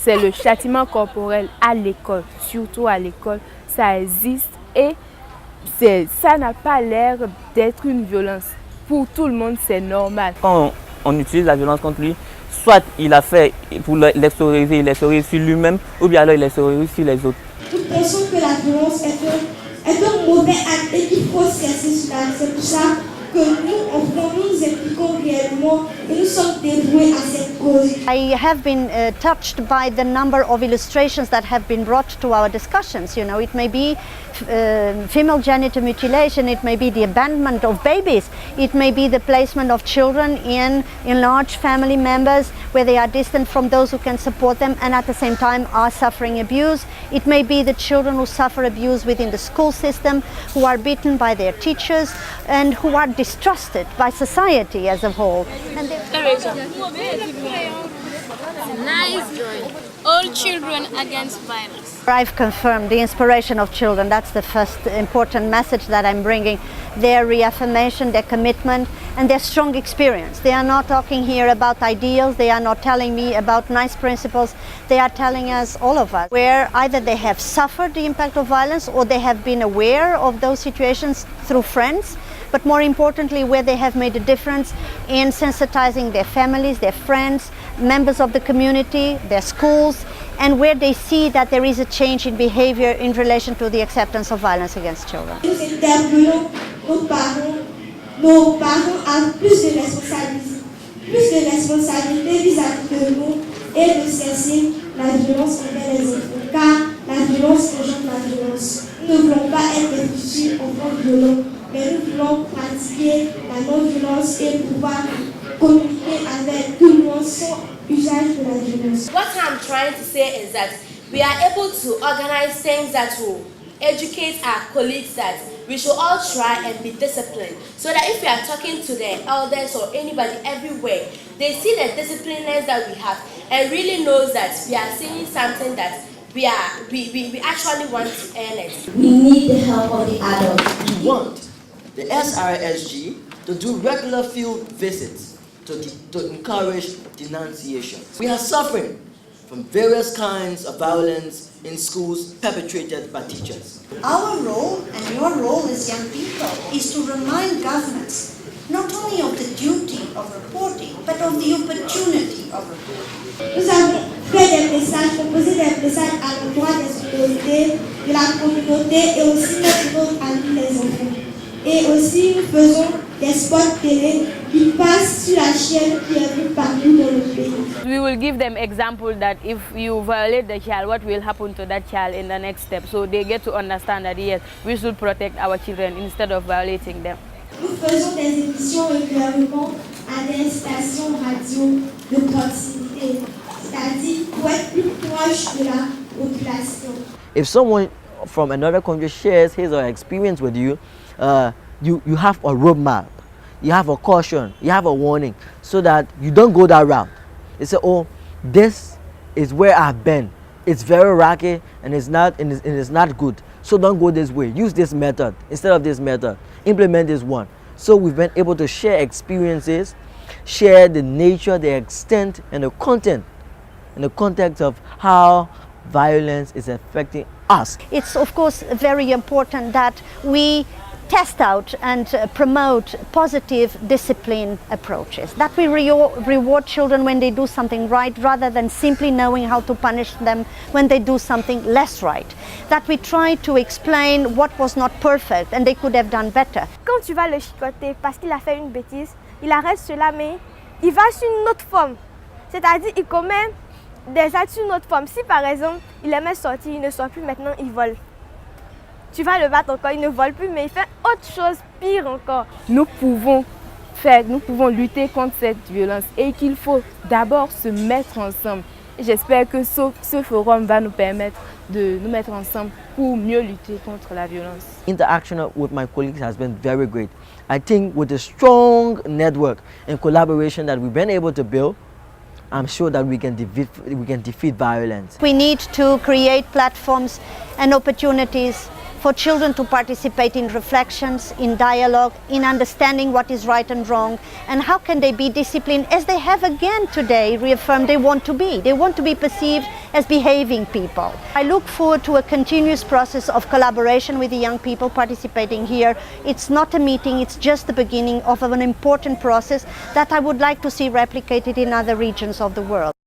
c'est le châtiment corporel à l'école, surtout à l'école, ça existe et ça n'a pas l'air d'être une violence. Pour tout le monde, c'est normal. Quand on utilise la violence contre lui, soit il a fait pour l'extérioriser, il l'extériorise sur lui-même, ou bien alors il l'extériorise sur les autres. Nous pensons que la violence est un mauvais acte et qu'il faut cesser cela. C'est pour ça que nous impliquons réellement et nous sommes dévoués à cette cause. I have been touched by the number of illustrations that have been brought to our discussions. You know, it may be female genital mutilation, it may be the abandonment of babies, it may be the placement of children in large family members where they are distant from those who can support them and at the same time are suffering abuse. It may be the children who suffer abuse within the school system, who are beaten by their teachers and who are distrusted by society as a whole. And nice drawing. All children against violence. I've confirmed the inspiration of children. That's the first important message that I'm bringing. Their reaffirmation, their commitment, and their strong experience. They are not talking here about ideals. They are not telling me about nice principles. They are telling us, all of us, where either they have suffered the impact of violence or they have been aware of those situations through friends, but more importantly, where they have made a difference in sensitizing their families, their friends, members of the community, their schools, and where they see that there is a change in behavior in relation to the acceptance of violence against children. Nous interpellons nos parents à plus de responsabilité vis-à-vis de nous et de cesser la violence envers les enfants, car la violence engendre la violence. Nous ne voulons pas être des futurs enfants violents, mais nous voulons pratiquer la non-violence et pouvoir communiquer avec tout le monde sans usage de la violence. What I'm trying to say is that we are able to organize things that will educate our colleagues that we should all try and be disciplined, so that if we are talking to the elders or anybody everywhere, they see the disciplineness that we have and really knows that we are saying something that we actually want to earn it. We need the help of the adults. We want the SRSG to do regular field visits to encourage denunciation. We are suffering from various kinds of violence in schools perpetrated by teachers. Our role and your role as young people is to remind governments not only of the duty of reporting, but of the opportunity of reporting. Nous avons fait des messages, proposé des messages à l'endroit des autorités, de la communauté et aussi notre amis les enfants. Et aussi nous faisons des spots télé qui passent sur la chaîne qui est vue partout dans le pays. We will give them example that if you violate the child, what will happen to that child in the next step. So they get to understand that yes, we should protect our children instead of violating them. Nous faisons des émissions régulièrement à des stations radio de proximité, c'est-à-dire pour être plus proche de la population. If someone from another country shares his or her experience with you, you have a roadmap, you have a caution, you have a warning, so that you don't go that route. You say, oh, this is where I've been. It's very rocky and it's not good. So don't go this way. Use this method instead of this method. Implement this one. So we've been able to share experiences, share the nature, the extent, and the content in the context of how violence is affecting us. It's of course very important that we test out and promote positive discipline approaches, that we reward children when they do something right rather than simply knowing how to punish them when they do something less right, that we try to explain what was not perfect and they could have done better. Quand tu vas le chicoter parce qu'il a fait une bêtise, il arrête cela mais il va sur une autre forme, c'est-à-dire il commet des actes sur une autre forme. Si par exemple il aimait sortir, il ne sort plus, maintenant il vole. Tu vas le battre encore, il ne vole plus, mais il fait autre chose pire encore. Nous pouvons lutter contre cette violence et qu'il faut d'abord se mettre ensemble. J'espère que ce forum va nous permettre de nous mettre ensemble pour mieux lutter contre la violence. Interaction with my colleagues has been very great. I think with the strong network and collaboration that we've been able to build, I'm sure that we can defeat violence. We need to create platforms and opportunities for children to participate in reflections, in dialogue, in understanding what is right and wrong, and how can they be disciplined as they have again today reaffirmed they want to be. They want to be perceived as behaving people. I look forward to a continuous process of collaboration with the young people participating here. It's not a meeting, it's just the beginning of an important process that I would like to see replicated in other regions of the world.